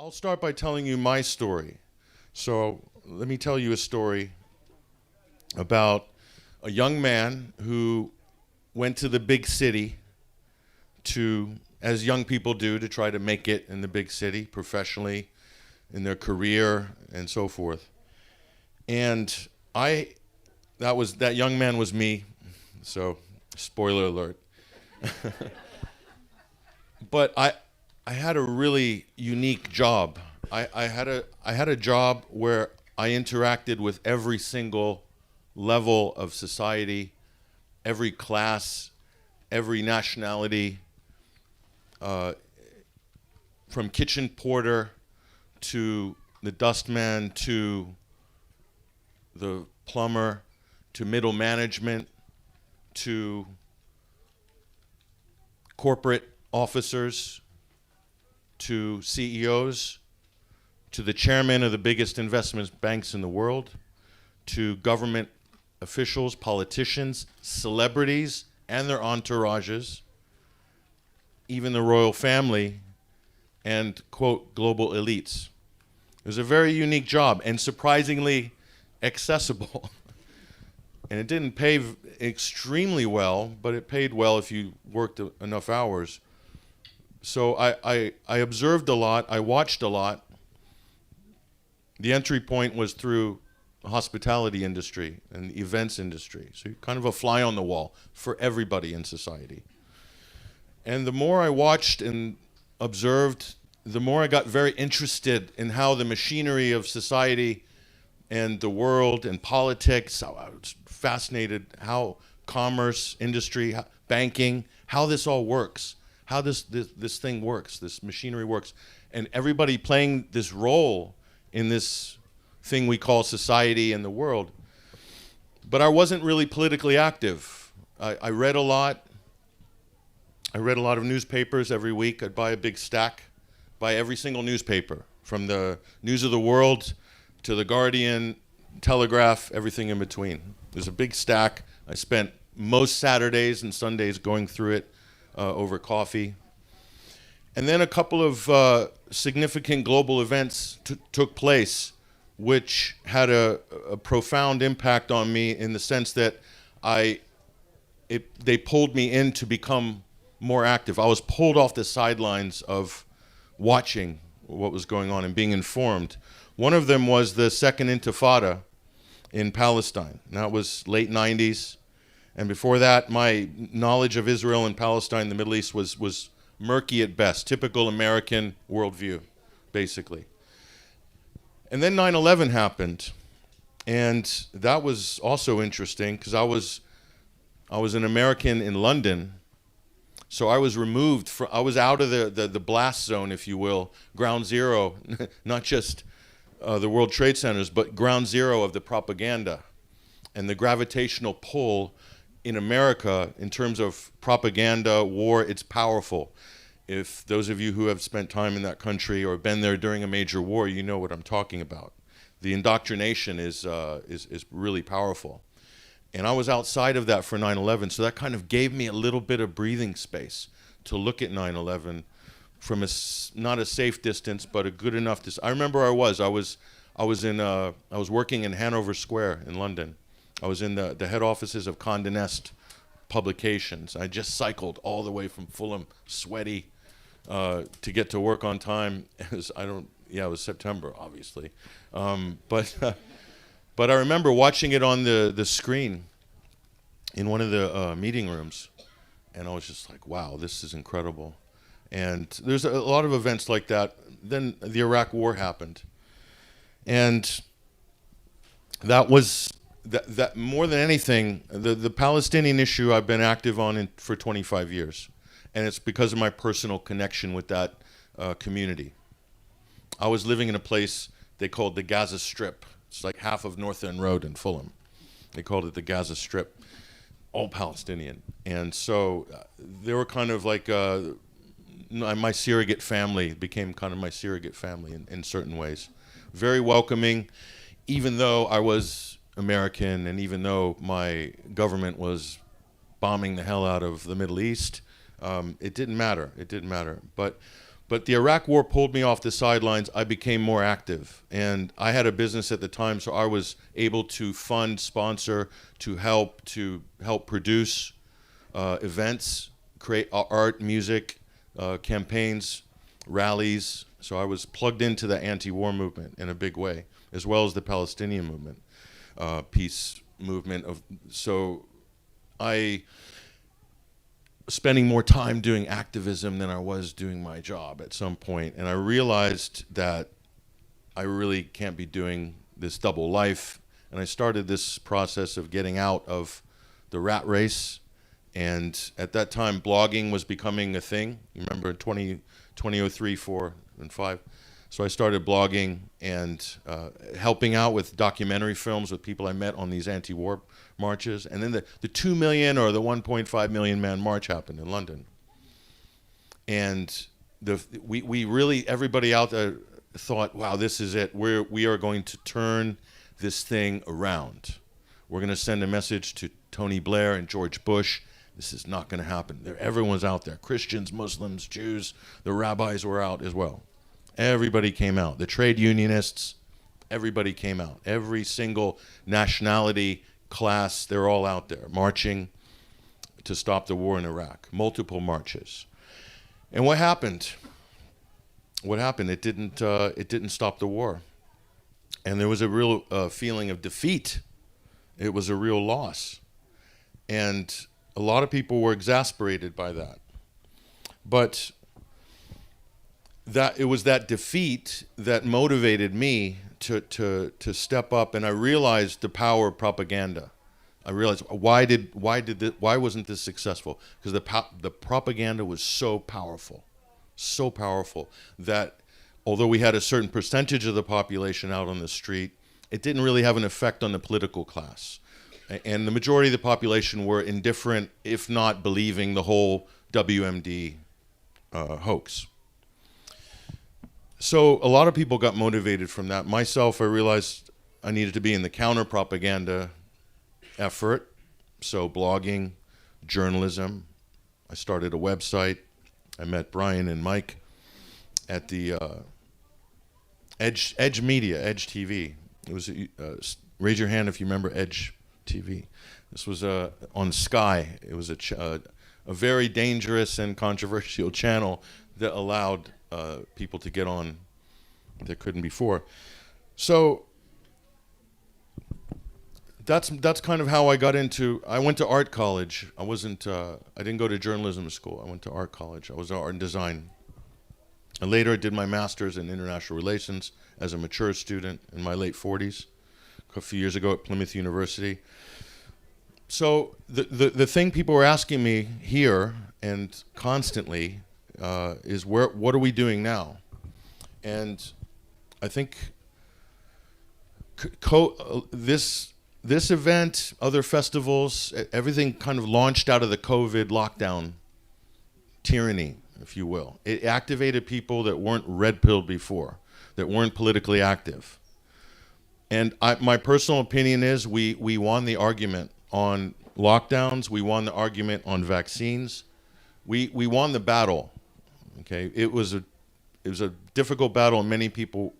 I'll start by telling you my story. So let me tell you a story about a young man who went to the big city to, as young people do, to try to make it in the big city professionally, in their career and so forth. And that young man was me, so spoiler alert. But I had a really unique job. I had a job where I interacted with every single level of society, every class, every nationality, from kitchen porter to the dustman to the plumber to middle management to corporate officers to CEOs to the chairman of the biggest investment banks in the world to government officials, politicians, celebrities, and their entourages, even the royal family, and, quote, global elites. It was a very unique job and surprisingly accessible. And it didn't pay extremely well, but it paid well if you worked enough hours. So I observed a lot, I watched a lot. The entry point was through the hospitality industry and the events industry. So you're kind of a fly on the wall for everybody in society. And the more I watched and observed, the more I got very interested in how the machinery of society and the world and politics, I was fascinated how commerce, industry, banking, how this all works, how this thing works, this machinery works. And everybody playing this role in this thing we call society and the world. But I wasn't really politically active. I read a lot. I read a lot of newspapers every week. I'd buy a big stack, buy every single newspaper, from the News of the World to the Guardian, Telegraph, everything in between. There's a big stack. I spent most Saturdays and Sundays going through it over coffee. And then a couple of significant global events took place, which had a profound impact on me in the sense that they pulled me in to become more active. I was pulled off the sidelines of watching what was going on and being informed. One of them was the Second Intifada in Palestine. And that was late 90s. And before that, my knowledge of Israel and Palestine, the Middle East, was murky at best, typical American worldview, basically. And then 9/11 happened. And that was also interesting because I was an American in London. So I was removed I was out of the blast zone, if you will, ground zero, not just the World Trade Centers, but ground zero of the propaganda. And the gravitational pull in America in terms of propaganda, war, it's powerful. If those of you who have spent time in that country or been there during a major war, you know what I'm talking about. The indoctrination is really powerful. And I was outside of that for 9/11, so that kind of gave me a little bit of breathing space to look at 9/11 from not a safe distance, but a good enough distance. I remember I was working in Hanover Square in London. I was in the head offices of Condé Nast Publications. I just cycled all the way from Fulham, sweaty, to get to work on time. It was September, obviously, but I remember watching it on the screen in one of the meeting rooms, and I was just like, wow, this is incredible. And there's a lot of events like that. Then the Iraq War happened. And that was, that more than anything, the Palestinian issue I've been active on for 25 years. And it's because of my personal connection with that community. I was living in a place they called the Gaza Strip. It's like half of North End Road in Fulham. They called it the Gaza Strip, all Palestinian. And so they were kind of like my surrogate family, became kind of my surrogate family in certain ways. Very welcoming, even though I was American and even though my government was bombing the hell out of the Middle East, it didn't matter. It didn't matter. But But the Iraq War pulled me off the sidelines. I became more active. And I had a business at the time, so I was able to fund, sponsor, to help produce events, create art, music, campaigns, rallies. So I was plugged into the anti-war movement in a big way, as well as the Palestinian movement, peace movement. So I spending more time doing activism than I was doing my job at some point. And I realized that I really can't be doing this double life. And I started this process of getting out of the rat race. And at that time, blogging was becoming a thing. You remember 2003, 4, and 5. So I started blogging and helping out with documentary films with people I met on these anti-war marches. And then the 2 million or the 1.5 million man march happened in London. And we really, everybody out there thought, wow, this is it. We are going to turn this thing around. We're going to send a message to Tony Blair and George Bush. This is not going to happen. Everyone's out there. Christians, Muslims, Jews, the rabbis were out as well. Everybody came out. The trade unionists, everybody came out. Every single nationality, class, they're all out there marching to stop the war in Iraq. Multiple marches. And what happened? What happened? It didn't stop the war. And there was a real feeling of defeat. It was a real loss. And a lot of people were exasperated by that. But it was that defeat that motivated me to step up, and I realized the power of propaganda. I realized why wasn't this successful? Because the propaganda was so powerful that although we had a certain percentage of the population out on the street, it didn't really have an effect on the political class. And the majority of the population were indifferent, if not believing the whole WMD hoax. So a lot of people got motivated from that. Myself, I realized I needed to be in the counter-propaganda effort. So blogging, journalism. I started a website. I met Brian and Mike at the Edge Media, Edge TV. It was raise your hand if you remember Edge TV. This was on Sky. It was a very dangerous and controversial channel that allowed people to get on that couldn't before. So that's kind of how I got into. I went to art college. I didn't go to journalism school. I went to art college. I was art and design. And later I did my master's in international relations as a mature student in my late 40s, a few years ago at Plymouth University. So the thing people were asking me here and constantly is what are we doing now? And I think this event, other festivals, everything kind of launched out of the COVID lockdown tyranny, if you will. It activated people that weren't red-pilled before, that weren't politically active. And my personal opinion is we won the argument on lockdowns. We won the argument on vaccines. We won the battle. Okay, it was a difficult battle, and many people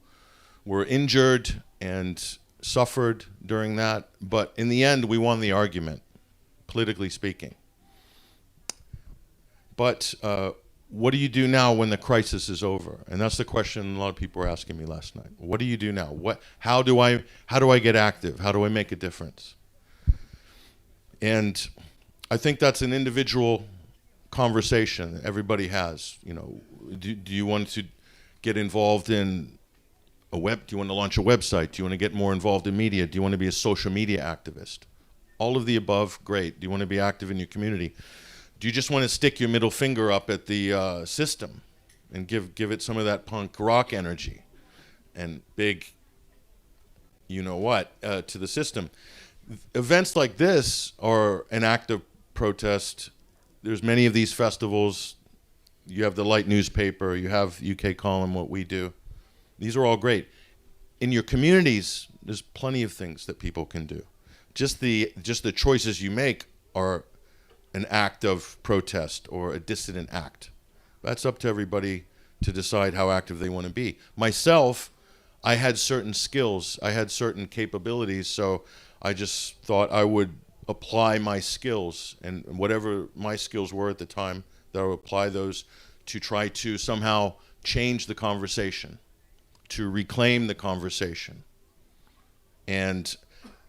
were injured and suffered during that. But in the end, we won the argument, politically speaking. But what do you do now when the crisis is over? And that's the question a lot of people were asking me last night. What do you do now? How do I get active? How do I make a difference? And I think that's an individual conversation that everybody has. You know, do you want to get involved in do you want to launch a website? Do you want to get more involved in media? Do you want to be a social media activist? All of the above, great. Do you want to be active in your community? Do you just want to stick your middle finger up at the system and give it some of that punk rock energy and big, you know what, to the system? Events like this are an act of protest. There's many of these festivals. You have the Light newspaper. You have UK Column, what we do. These are all great. In your communities, there's plenty of things that people can do. Just the choices you make are an act of protest or a dissident act. That's up to everybody to decide how active they want to be. Myself, I had certain skills, I had certain capabilities, so I just thought I would apply my skills, and whatever my skills were at the time, that I would apply those to try to somehow change the conversation, to reclaim the conversation. And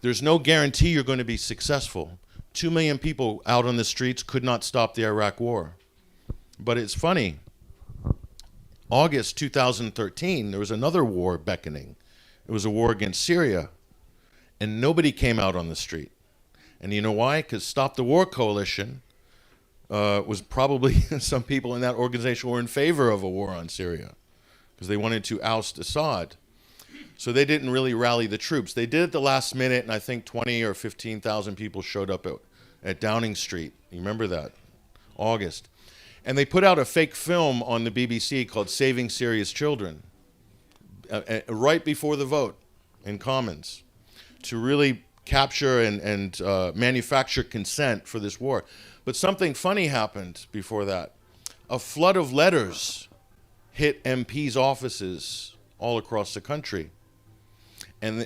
there's no guarantee you're going to be successful. 2 million people out on the streets could not stop the Iraq War. But it's funny, August 2013, there was another war beckoning. It was a war against Syria, and nobody came out on the street. And you know why? Because Stop the War Coalition was probably, some people in that organization were in favor of a war on Syria, because they wanted to oust Assad. So they didn't really rally the troops. They did at the last minute, and I think 20 or 15,000 people showed up at Downing Street. You remember that? August. And they put out a fake film on the BBC called Saving Syria's Children, right before the vote in Commons, to really capture and manufacture consent for this war. But something funny happened before that. A flood of letters hit MPs' offices all across the country. And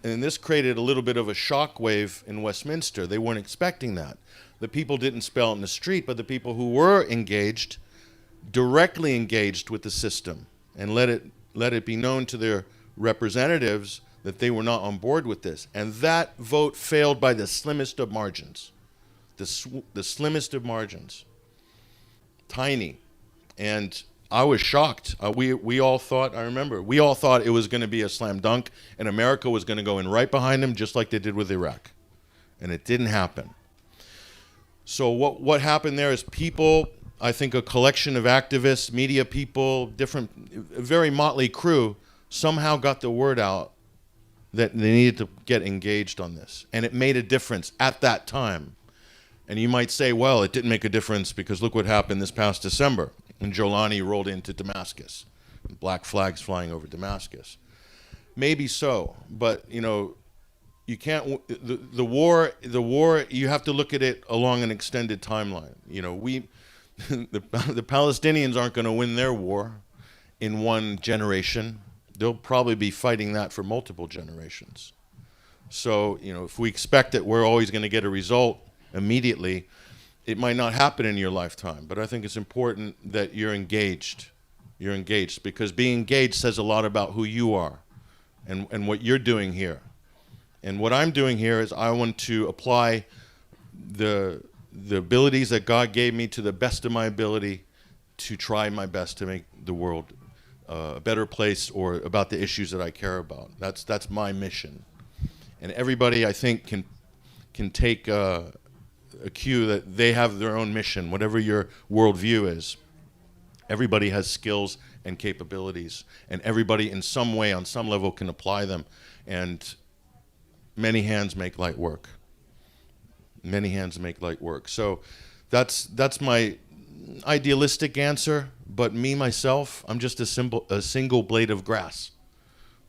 this created a little bit of a shockwave in Westminster. They weren't expecting that. The people didn't spell it in the street, but the people who were engaged, directly engaged with the system, and let it be known to their representatives that they were not on board with this. And that vote failed by the slimmest of margins. The slimmest of margins. Tiny. And I was shocked. We all thought, I remember, we all thought it was going to be a slam dunk, and America was going to go in right behind them, just like they did with Iraq. And it didn't happen. So what happened there is people, I think a collection of activists, media people, different, a very motley crew, somehow got the word out that they needed to get engaged on this. And it made a difference at that time. And you might say, well, it didn't make a difference because look what happened this past December when Jolani rolled into Damascus, black flags flying over Damascus. Maybe so, but you know, you can't, the war, you have to look at it along an extended timeline. You know, the Palestinians aren't going to win their war in one generation. They'll probably be fighting that for multiple generations. So, you know, if we expect that we're always going to get a result immediately, it might not happen in your lifetime. But I think it's important that you're engaged. You're engaged, because being engaged says a lot about who you are and what you're doing here. And what I'm doing here is I want to apply the abilities that God gave me to the best of my ability to try my best to make the world a better place, or about the issues that I care about. That's my mission. And everybody, I think, can take a cue that they have their own mission, whatever your worldview is. Everybody has skills and capabilities, and everybody in some way, on some level, can apply them. And many hands make light work. Many hands make light work. So that's my idealistic answer. But me, myself, I'm just a single blade of grass.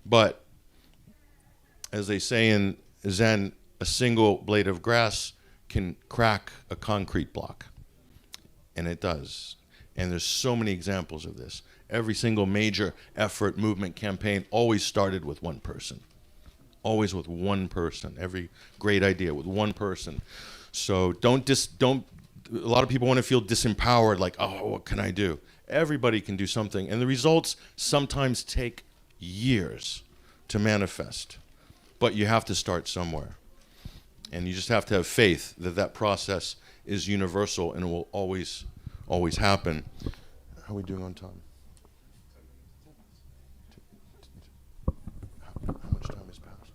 But as they say in Zen, a single blade of grass can crack a concrete block. And it does. And there's so many examples of this. Every single major effort, movement, campaign always started with one person. Always with one person. Every great idea with one person. So don't a lot of people want to feel disempowered, like, oh, what can I do? Everybody can do something. And the results sometimes take years to manifest. But you have to start somewhere. And you just have to have faith that that process is universal and it will always happen. How are we doing on time? How much time has passed?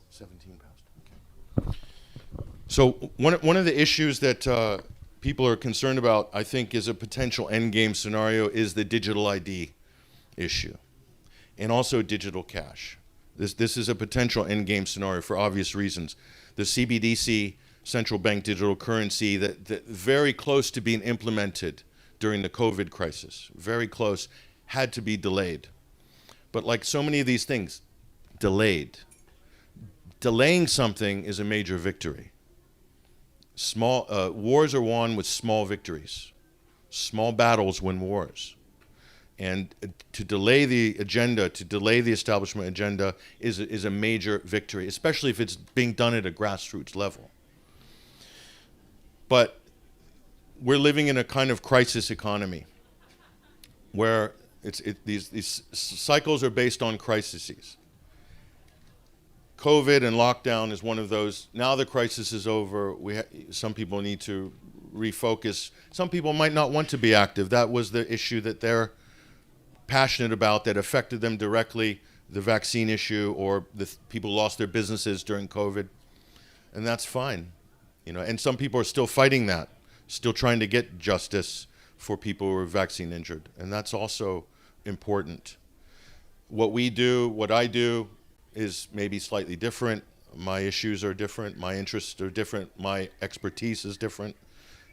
17 past. Okay. So one of the issues that people are concerned about, I think, is a potential endgame scenario is the digital ID issue, and also digital cash. This is a potential endgame scenario for obvious reasons. The CBDC, central bank digital currency, that very close to being implemented during the COVID crisis, very close, had to be delayed. But like so many of these things, delayed. Delaying something is a major victory. Wars are won with small victories. Small battles win wars. And to delay the agenda, to delay the establishment agenda is a major victory, especially if it's being done at a grassroots level. But we're living in a kind of crisis economy where these cycles are based on crises. COVID and lockdown is one of those. Now the crisis is over. Some people need to refocus. Some people might not want to be active. That was the issue that they're passionate about, that affected them directly, the vaccine issue, or people lost their businesses during COVID. And that's fine. And some people are still fighting that, still trying to get justice for people who are vaccine injured. And that's also important. What I do is maybe slightly different. My issues are different. My interests are different. My expertise is different.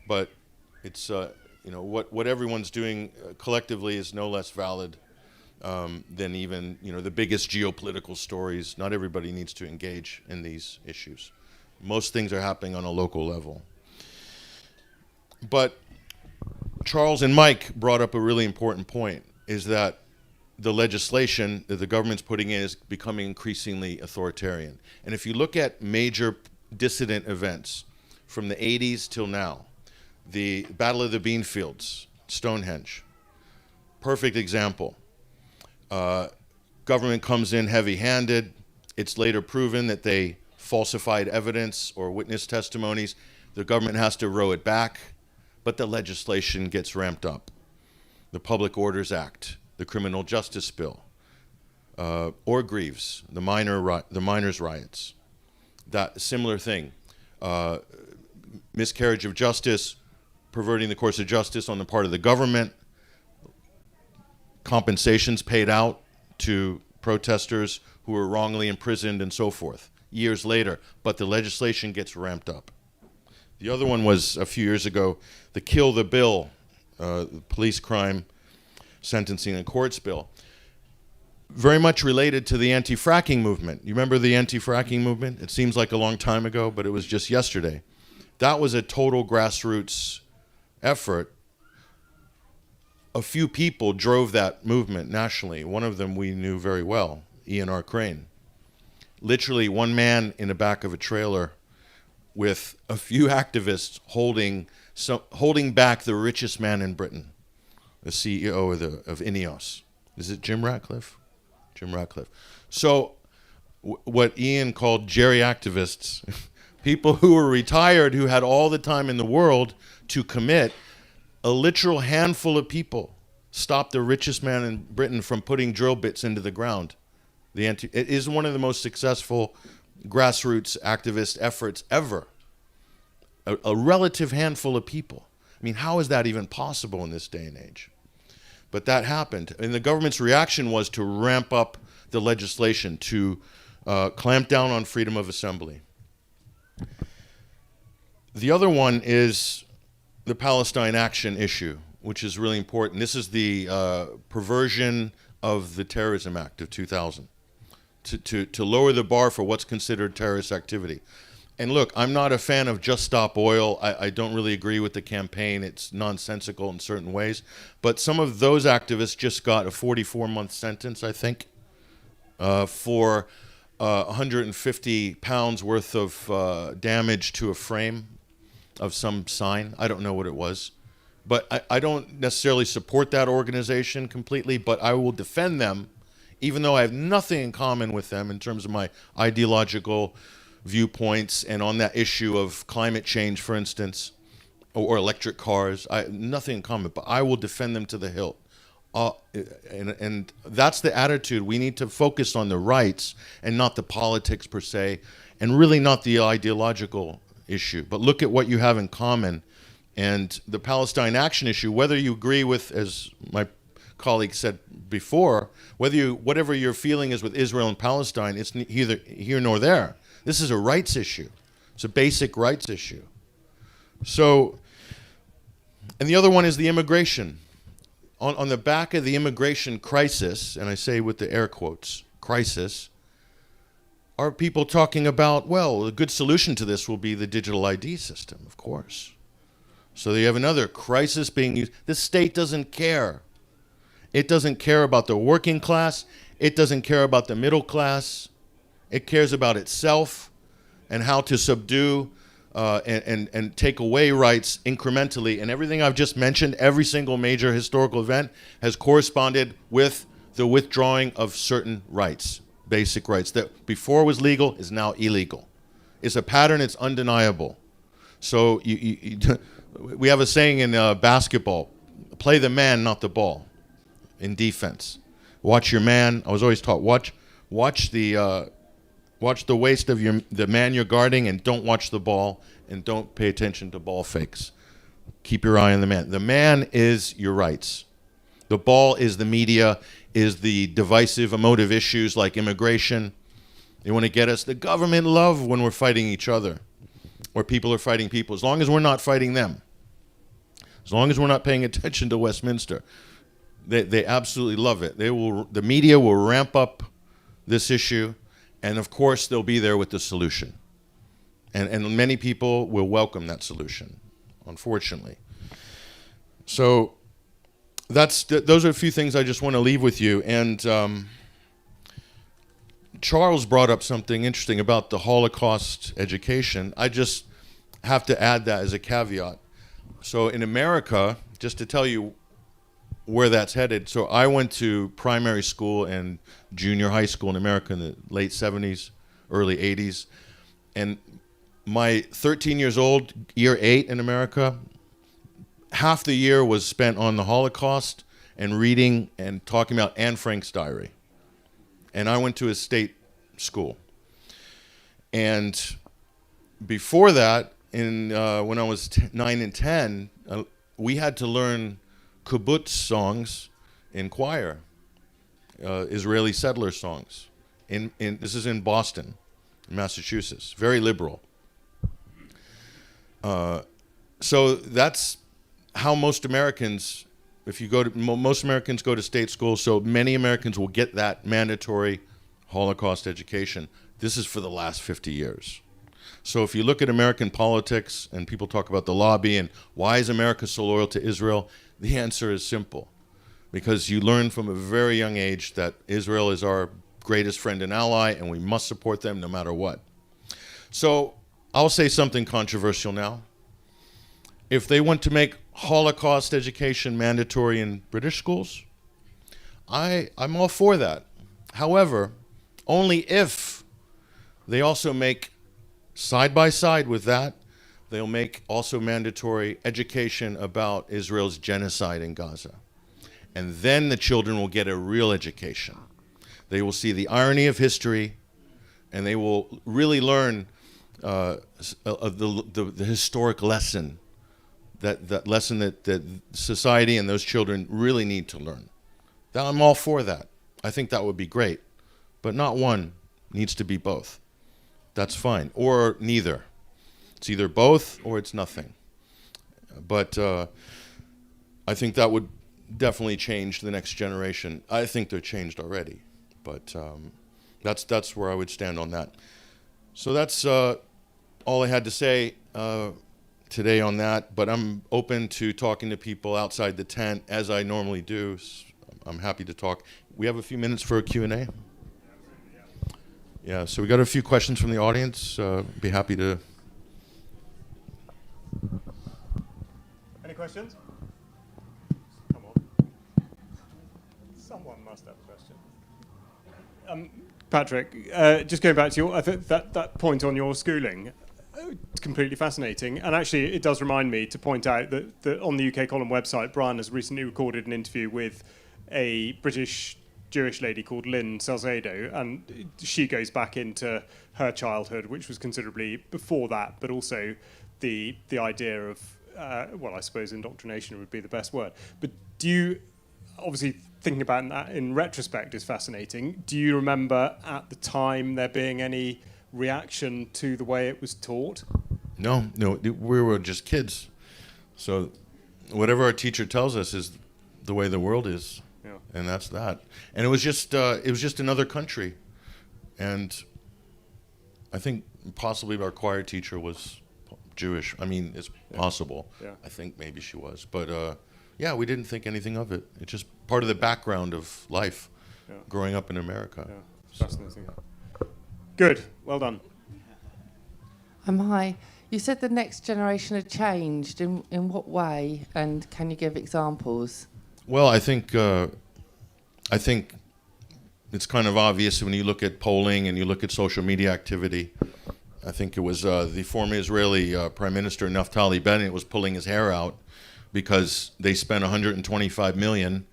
But it's, what everyone's doing collectively is no less valid than even, the biggest geopolitical stories. Not everybody needs to engage in these issues. Most things are happening on a local level. But Charles and Mike brought up a really important point, is that the legislation that the government's putting in is becoming increasingly authoritarian. And if you look at major dissident events from the 80s till now, the Battle of the Beanfields, Stonehenge, perfect example. Government comes in heavy-handed. It's later proven that they falsified evidence or witness testimonies. The government has to row it back, but the legislation gets ramped up. The Public Orders Act, the Criminal Justice Bill, or Greaves, the miners' riots. That similar thing. Miscarriage of justice, perverting the course of justice on the part of the government, compensations paid out to protesters who were wrongly imprisoned and so forth, years later, but the legislation gets ramped up. The other one was a few years ago, the Kill the Bill, the police crime sentencing and courts bill, very much related to the anti-fracking movement. You remember the anti-fracking movement? It seems like a long time ago, but it was just yesterday. That was a total grassroots effort. A few people drove that movement nationally. One of them we knew very well, Ian R. Crane. Literally one man in the back of a trailer with a few activists holding back the richest man in Britain, the CEO of INEOS. Is it Jim Ratcliffe? Jim Ratcliffe. So what Ian called Jerry activists, people who were retired, who had all the time in the world to commit, a literal handful of people stopped the richest man in Britain from putting drill bits into the ground. It is one of the most successful grassroots activist efforts ever. A relative handful of people. I mean, how is that even possible in this day and age? But that happened. And the government's reaction was to ramp up the legislation, to clamp down on freedom of assembly. The other one is the Palestine Action issue, which is really important. This is the perversion of the Terrorism Act of 2000 to lower the bar for what's considered terrorist activity. And look, I'm not a fan of Just Stop Oil. I don't really agree with the campaign. It's nonsensical in certain ways. But some of those activists just got a 44-month sentence, I think, for 150 pounds worth of damage to a frame of some sign. I don't know what it was. But I don't necessarily support that organization completely, but I will defend them, even though I have nothing in common with them in terms of my ideological viewpoints and on that issue of climate change, for instance, or electric cars. Nothing in common, but I will defend them to the hilt. And that's the attitude. We need to focus on the rights and not the politics per se, and really not the ideological issue. But look at what you have in common. And the Palestine Action issue, whether you agree with, as my colleague said before, whatever your feeling is with Israel and Palestine, it's neither here nor there. This is a rights issue. It's a basic rights issue. So, and the other one is the immigration. On the back of the immigration crisis, and I say with the air quotes, crisis, are people talking about, well, a good solution to this will be the digital ID system, of course. So you have another crisis being used. The state doesn't care. It doesn't care about the working class. It doesn't care about the middle class. It cares about itself and how to subdue and take away rights incrementally. And everything I've just mentioned, every single major historical event has corresponded with the withdrawing of certain rights, basic rights that before was legal is now illegal. It's a pattern, it's undeniable. So we have a saying in basketball, play the man, not the ball, in defense. Watch your man. I was always taught, watch the waist of the man you're guarding, and don't watch the ball, and don't pay attention to ball fakes. Keep your eye on the man. The man is your rights. The ball is the media, is the divisive, emotive issues like immigration. They want to get us. The government love when we're fighting each other, or people are fighting people. As long as we're not fighting them, as long as we're not paying attention to Westminster, they absolutely love it. The media will ramp up this issue, and of course they'll be there with the solution. And many people will welcome that solution, unfortunately. So those are a few things I just want to leave with you. And Charles brought up something interesting about the Holocaust education. I just have to add that as a caveat. So in America, just to tell you where that's headed, so I went to primary school and junior high school in America in the late 70s, early 80s. And my 13 years old, year 8 in America, half the year was spent on the Holocaust and reading and talking about Anne Frank's diary. And I went to a state school. And before that, when I was 9 and 10, we had to learn kibbutz songs in choir, Israeli settler songs. This is in Boston, Massachusetts, very liberal. So that's how most Americans, most Americans go to state school, so many Americans will get that mandatory Holocaust education. This is for the last 50 years. So if you look at American politics and people talk about the lobby and why is America so loyal to Israel, the answer is simple. Because you learn from a very young age that Israel is our greatest friend and ally, and we must support them no matter what. So I'll say something controversial now. If they want to make Holocaust education mandatory in British schools, I'm all for that. However, only if they also make, side by side with that, they'll make also mandatory education about Israel's genocide in Gaza. And then the children will get a real education. They will see the irony of history, and they will really learn the historic lesson, that lesson that society and those children really need to learn. I'm all for that. I think that would be great. But not one, needs to be both. That's fine. Or neither. It's either both or it's nothing. But I think that would definitely change the next generation. I think they're changed already. But that's where I would stand on that. So that's all I had to say today on that. But I'm open to talking to people outside the tent, as I normally do. I'm happy to talk. We have a few minutes for a Q&A. Yeah, so we got a few questions from the audience. Be happy to. Any questions? Come on. Someone must have a question. Patrick, just going back to your that point on your schooling, it's completely fascinating. And actually, it does remind me to point out that on the UK Column website, Brian has recently recorded an interview with a British Jewish lady called Lynn Salcedo, and she goes back into her childhood, which was considerably before that, but also the idea of, well, I suppose indoctrination would be the best word. But do you, obviously thinking about that in retrospect is fascinating, do you remember at the time there being any reaction to the way it was taught? No, we were just kids. So whatever our teacher tells us is the way the world is. Yeah. And that's that. And it was just another country. And I think possibly our choir teacher was Jewish. I mean, it's possible. Yeah. I think maybe she was. But yeah, we didn't think anything of it. It's just part of the background of life growing up in America. Yeah. Fascinating. Good. Well done. Hi. You said the next generation had changed. In what way? And can you give examples? Well, I think it's kind of obvious when you look at polling and you look at social media activity. I think it was the former Israeli Prime Minister Naftali Bennett was pulling his hair out because they spent 125 million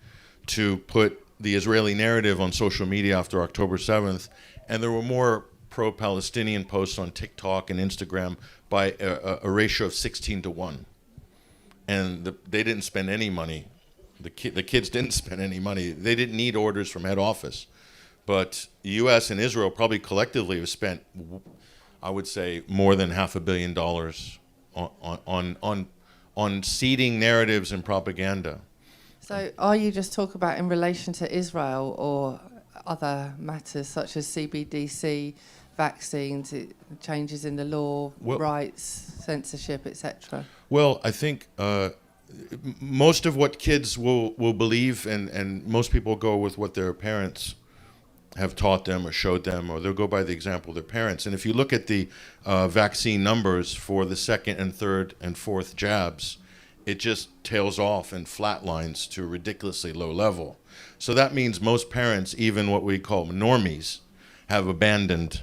to put the Israeli narrative on social media after October 7th, and there were more pro-Palestinian posts on TikTok and Instagram by a ratio of 16 to 1. And they didn't spend any money. The kids didn't spend any money. They didn't need orders from head office. But the U.S. and Israel probably collectively have spent, I would say, more than $500 million on seeding narratives and propaganda. So are you just talking about in relation to Israel or other matters such as CBDC, vaccines, changes in the law, rights, censorship, etc.? Well, I think most of what kids will believe, and most people go with what their parents have taught them or showed them, or they'll go by the example of their parents. And if you look at the vaccine numbers for the second and third and fourth jabs, it just tails off and flatlines to a ridiculously low level. So that means most parents, even what we call normies, have abandoned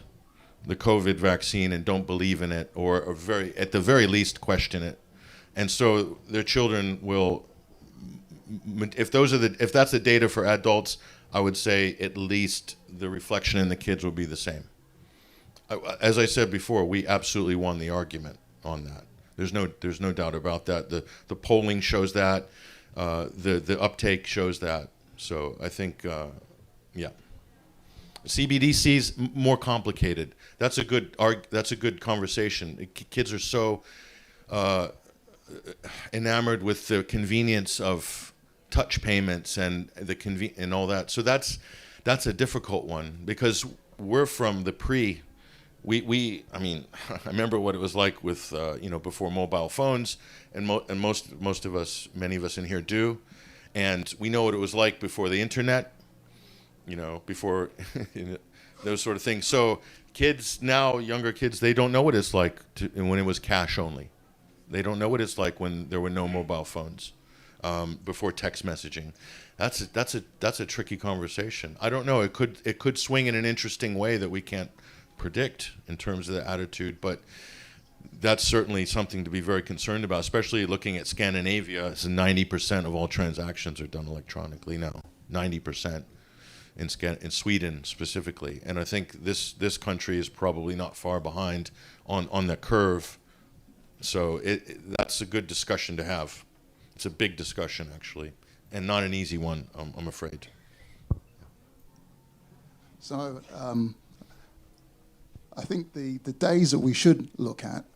the COVID vaccine and don't believe in it, or at the very least question it. And so their children will, if that's the data for adults, I would say at least the reflection in the kids will be the same. As I said before, we absolutely won the argument on that. There's no doubt about that. The polling shows that. The uptake shows that. So I think, yeah. CBDC's more complicated. That's a good conversation. Kids are so enamored with the convenience of touch payments and and all that. So that's a difficult one because we're from the I mean, I remember what it was like with before mobile phones, and most of us, many of us in here do, and we know what it was like before the internet, before those sort of things. So kids now, younger kids, they don't know what it's like when it was cash only. They don't know what it's like when there were no mobile phones. Before text messaging. That's a tricky conversation. I don't know. It could swing in an interesting way that we can't predict in terms of the attitude, but that's certainly something to be very concerned about, especially looking at Scandinavia. 90% of all transactions are done electronically now. 90% in Sweden specifically. And I think this country is probably not far behind on the curve. So that's a good discussion to have. It's a big discussion, actually, and not an easy one, I'm afraid. So I think the days that we should look at,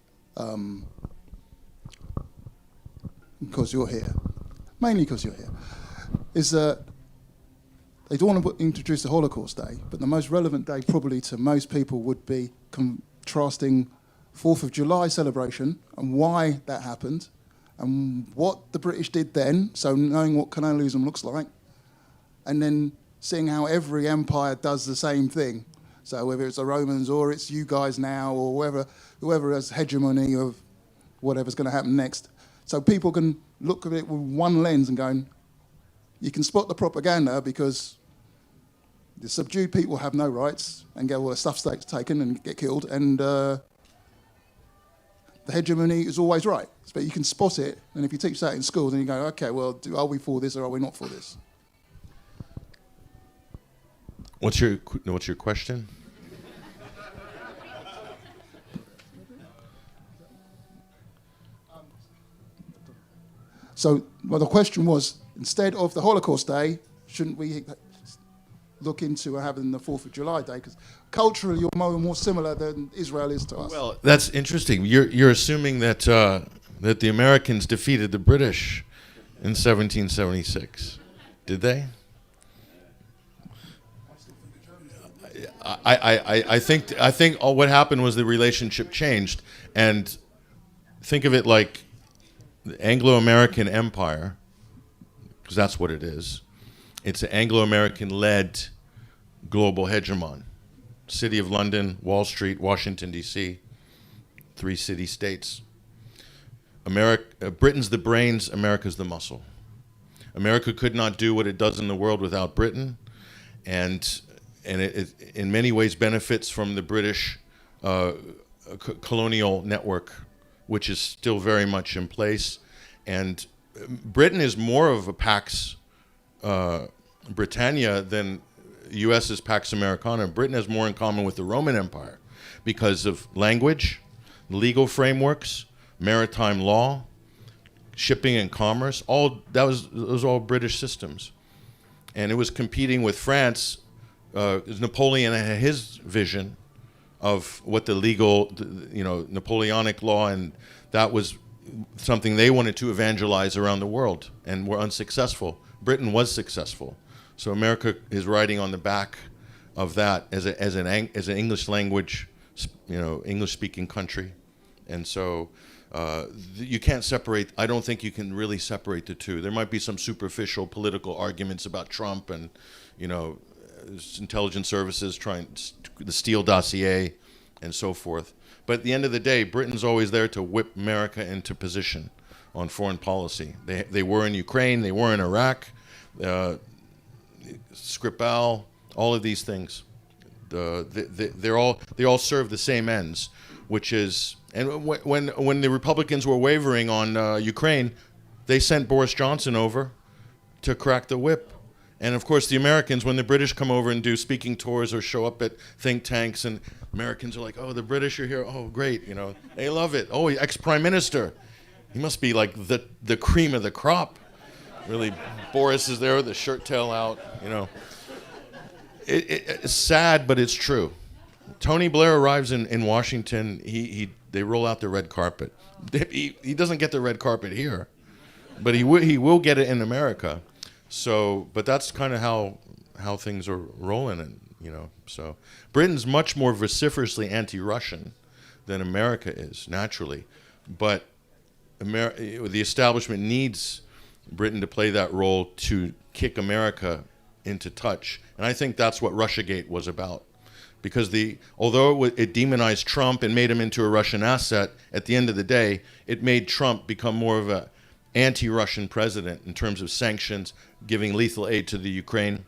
because you're here, mainly because you're here, is that they don't want to introduce the Holocaust Day, but the most relevant day probably to most people would be contrasting 4th of July celebration and why that happened, and what the British did then, so knowing what colonialism looks like, and then seeing how every empire does the same thing. So whether it's the Romans or it's you guys now or whoever has hegemony of whatever's going to happen next. So people can look at it with one lens and going, you can spot the propaganda because the subdued people have no rights and get all their stuff taken and get killed, and the hegemony is always right. But you can spot it, and if you teach that in school, then you go, okay, well, are we for this or are we not for this? What's your question? So, well, the question was, instead of the Holocaust Day, shouldn't we look into having the 4th of July Day? Because culturally, you're more similar than Israel is to us. Well, that's interesting. You're assuming that that the Americans defeated the British in 1776. Did they? I think what happened was the relationship changed, and think of it like the Anglo-American empire, because that's what it is. It's an Anglo-American-led global hegemon. City of London, Wall Street, Washington, D.C., 3 city-states. Britain's the brains, America's the muscle. America could not do what it does in the world without Britain, and it in many ways benefits from the British colonial network, which is still very much in place. And Britain is more of a Pax Britannia than U.S. is Pax Americana. Britain has more in common with the Roman Empire because of language, legal frameworks, maritime law, shipping and commerce. Those were all British systems, and it was competing with France. Napoleon had his vision of what the legal, Napoleonic law, and that was something they wanted to evangelize around the world, and were unsuccessful. Britain was successful, so America is riding on the back of that as an English language, English-speaking country, and so. You can't separate. I don't think you can really separate the two. There might be some superficial political arguments about Trump and, intelligence services trying the Steele dossier and so forth. But at the end of the day, Britain's always there to whip America into position on foreign policy. They were in Ukraine. They were in Iraq. Skripal, all of these things. They all serve the same ends, which is. And when the Republicans were wavering on Ukraine, they sent Boris Johnson over to crack the whip. And of course, the Americans, when the British come over and do speaking tours or show up at think tanks, and Americans are like, "Oh, the British are here. Oh, great!" They love it. Oh, ex-prime minister, he must be like the cream of the crop. Really, Boris is there with the shirt tail out. It's sad, but it's true. Tony Blair arrives in Washington. They roll out the red carpet. He doesn't get the red carpet here, but he will get it in America. So, but that's kind of how things are rolling, and so Britain's much more vociferously anti-Russian than America is naturally, but the establishment needs Britain to play that role to kick America into touch, and I think that's what Russiagate was about. Because although it demonized Trump and made him into a Russian asset, at the end of the day, it made Trump become more of an anti-Russian president in terms of sanctions, giving lethal aid to the Ukraine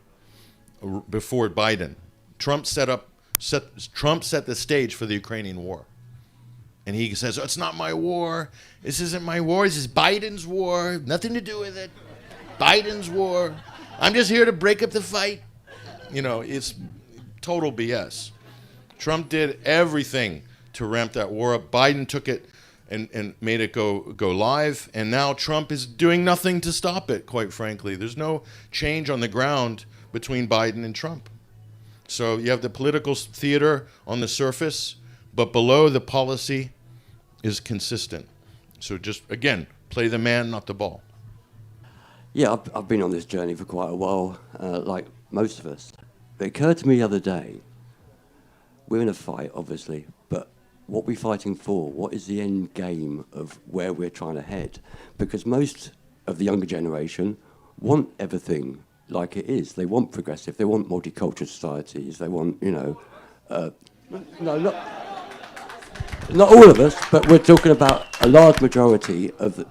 before Biden. Trump set the stage for the Ukrainian war. And he says, "Oh, it's not my war. This isn't my war. This is Biden's war. Nothing to do with it. Biden's war. I'm just here to break up the fight." It's total BS. Trump did everything to ramp that war up. Biden took it and made it go live, and now Trump is doing nothing to stop it, quite frankly. There's no change on the ground between Biden and Trump. So you have the political theater on the surface, but below the policy is consistent. So just, again, play the man, not the ball. Yeah, I've been on this journey for quite a while, like most of us. It occurred to me the other day, we're in a fight, obviously, but what we're fighting for, what is the end game of where we're trying to head? Because most of the younger generation want everything like it is. They want progressive, they want multicultural societies, they want, no, not all of us, but we're talking about a large majority of the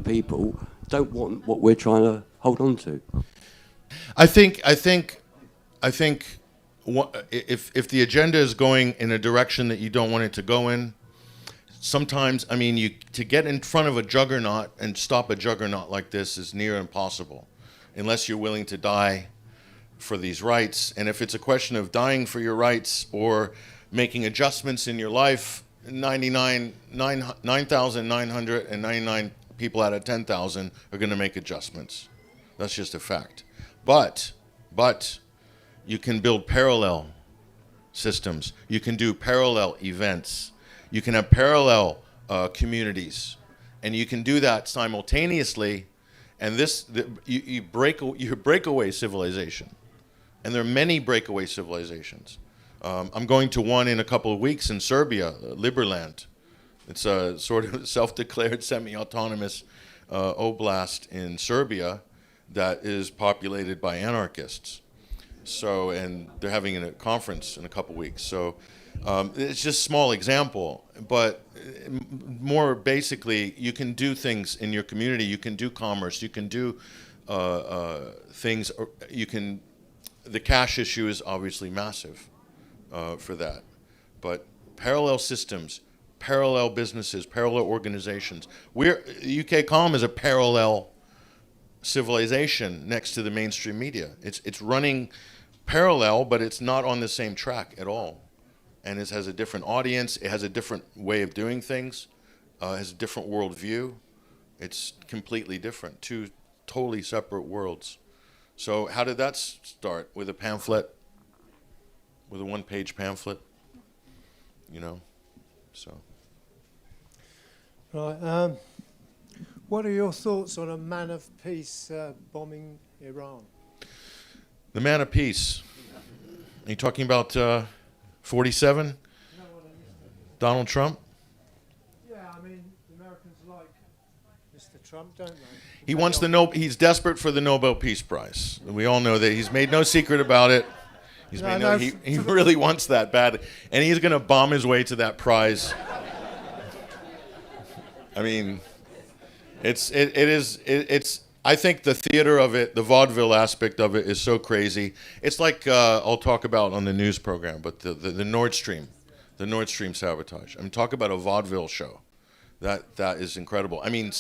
people don't want what we're trying to hold on to. I think if the agenda is going in a direction that you don't want it to go in, sometimes, to get in front of a juggernaut and stop a juggernaut like this is near impossible, unless you're willing to die for these rights. And if it's a question of dying for your rights or making adjustments in your life, 9,999 people out of 10,000 are going to make adjustments. That's just a fact. But you can build parallel systems. You can do parallel events. You can have parallel communities, and you can do that simultaneously. And you break away civilization, and there are many breakaway civilizations. I'm going to one in a couple of weeks in Serbia, Liberland, It's a sort of self-declared semi-autonomous oblast in Serbia that is populated by anarchists. So, and they're having a conference in a couple weeks. So, it's just a small example, but more basically, you can do things in your community. You can do commerce. You can do things. You can. The cash issue is obviously massive for that, but parallel systems, parallel businesses, parallel organizations. UK Com is a parallel civilization next to the mainstream media. It's running parallel, but it's not on the same track at all. And it has a different audience. It has a different way of doing things. Has a different worldview. It's completely different. Two totally separate worlds. So how did that start? With a pamphlet? With a one-page pamphlet? You know? So. Right. What are your thoughts on a man of peace bombing Iran? The man of peace. Are you talking about 47? Donald Trump? Yeah, I mean, the Americans like Mr. Trump, don't they? He wants he's desperate for the Nobel Peace Prize. We all know that. He's made no secret about it. He really wants that bad. And he's going to bomb his way to that prize. I mean, it's I think the theater of it, the vaudeville aspect of it is so crazy. It's like I'll talk about on the news program, but the Nord Stream sabotage. I mean, talk about a vaudeville show. That is incredible. I mean,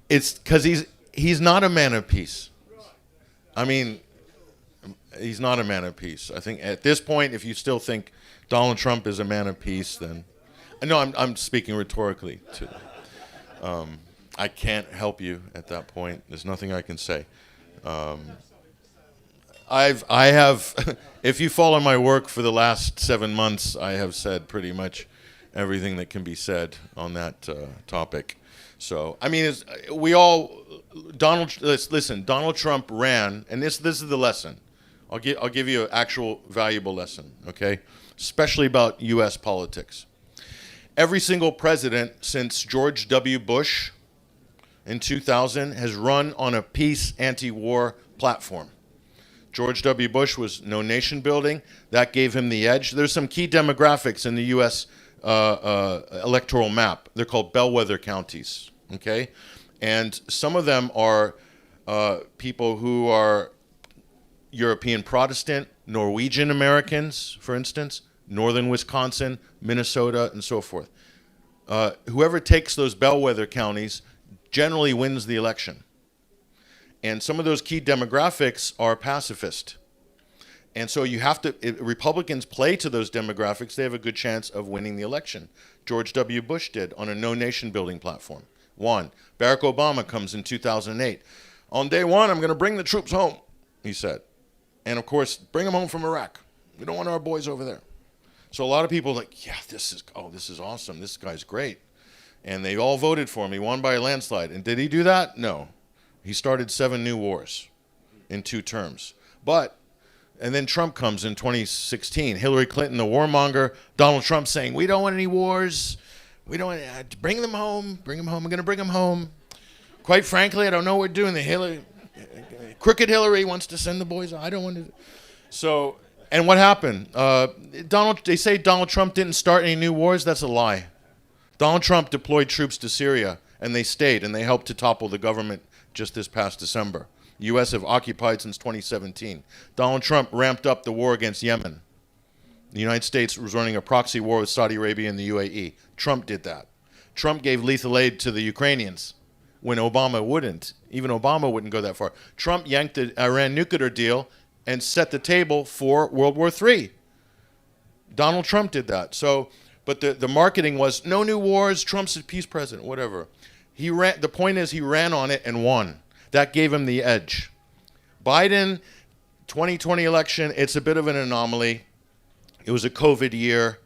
it's because he's not a man of peace. I mean, he's not a man of peace. I think at this point, if you still think Donald Trump is a man of peace, then no, I'm speaking rhetorically. I can't help you at that point. There's nothing I can say. I have, if you follow my work for the last 7 months, I have said pretty much everything that can be said on that topic. So, I mean, listen, Donald Trump ran, and this is the lesson. I'll give you an actual valuable lesson, okay? Especially about U.S. politics. Every single president since George W. Bush in 2000 has run on a peace anti-war platform. George W. Bush was no nation building. That gave him the edge. There's some key demographics in the U.S. Electoral map. They're called bellwether counties, okay? And some of them are people who are European Protestant, Norwegian Americans, for instance, northern Wisconsin, Minnesota, and so forth. Whoever takes those bellwether counties generally wins the election. And some of those key demographics are pacifist. And so you have to, if Republicans play to those demographics, they have a good chance of winning the election. George W. Bush did on a no nation building platform. Won. Barack Obama comes in 2008. On day one, I'm going to bring the troops home, he said. And of course, bring them home from Iraq. We don't want our boys over there. So a lot of people are like, yeah, this is awesome. This guy's great. And they all voted for him. He won by a landslide. And did he do that? No. He started 7 new wars in 2 terms. And then Trump comes in 2016. Hillary Clinton, the warmonger. Donald Trump saying, we don't want any wars. We don't want bring them home. Bring them home. I'm going to bring them home. Quite frankly, I don't know what we're doing. Crooked Hillary wants to send the boys. I don't want to. So, and what happened? They say Donald Trump didn't start any new wars. That's a lie. Donald Trump deployed troops to Syria, and they stayed, and they helped to topple the government just this past December. The U.S. have occupied since 2017. Donald Trump ramped up the war against Yemen. The United States was running a proxy war with Saudi Arabia and the UAE. Trump did that. Trump gave lethal aid to the Ukrainians when Obama wouldn't. Even Obama wouldn't go that far. Trump yanked the Iran nuclear deal and set the table for World War III. Donald Trump did that. So, but the marketing was no new wars, Trump's a peace president, whatever. The point is he ran on it and won. That gave him the edge. Biden, 2020 election, it's a bit of an anomaly. It was a COVID year.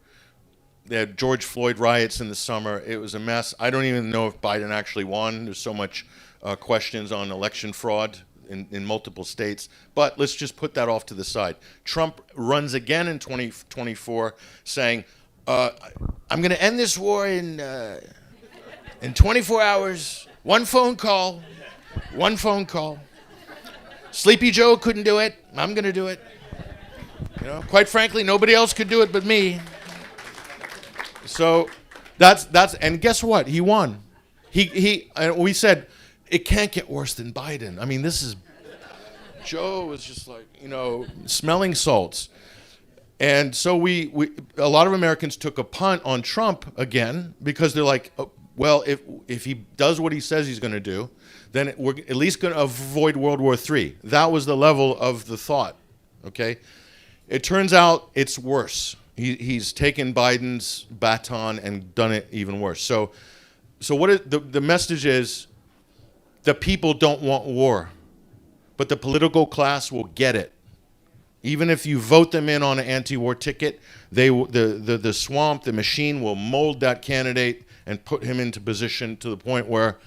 They had George Floyd riots in the summer. It was a mess. I don't even know if Biden actually won. There's so much questions on election fraud in multiple states. But let's just put that off to the side. Trump runs again in 2024 saying, I'm going to end this war in 24 hours, one phone call. Sleepy Joe couldn't do it. I'm going to do it. You know, quite frankly, nobody else could do it but me. So that's and guess what? He won. We said it can't get worse than Biden. I mean, this is Joe was just like, you know, smelling salts. And so we a lot of Americans took a punt on Trump again because they're like, oh, well, if he does what he says he's going to do, then we're at least going to avoid World War III. That was the level of the thought, okay? It turns out it's worse. He's taken Biden's baton and done it even worse. So what the message is, the people don't want war, but the political class will get it. Even if you vote them in on an anti-war ticket, the swamp, the machine will mold that candidate and put him into position to the point where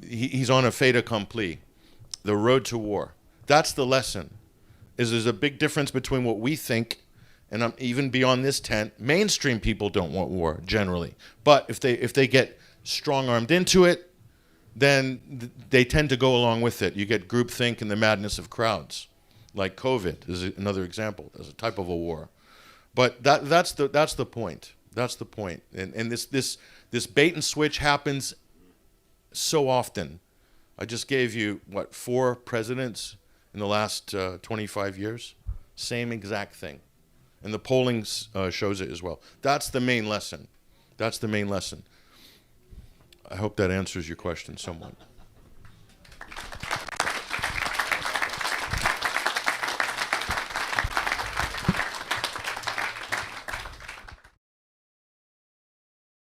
he's on a fait accompli, the road to war. That's the lesson. There's a big difference between what we think, and even beyond this tent, mainstream people don't want war generally. But if they get strong-armed into it, then they tend to go along with it. You get groupthink and the madness of crowds, like COVID is another example. As a type of a war. But that's the point. That's the point. And this bait and switch happens so often. I just gave you, 4 presidents in the last 25 years? Same exact thing. And the polling shows it as well. That's the main lesson. That's the main lesson. I hope that answers your question somewhat.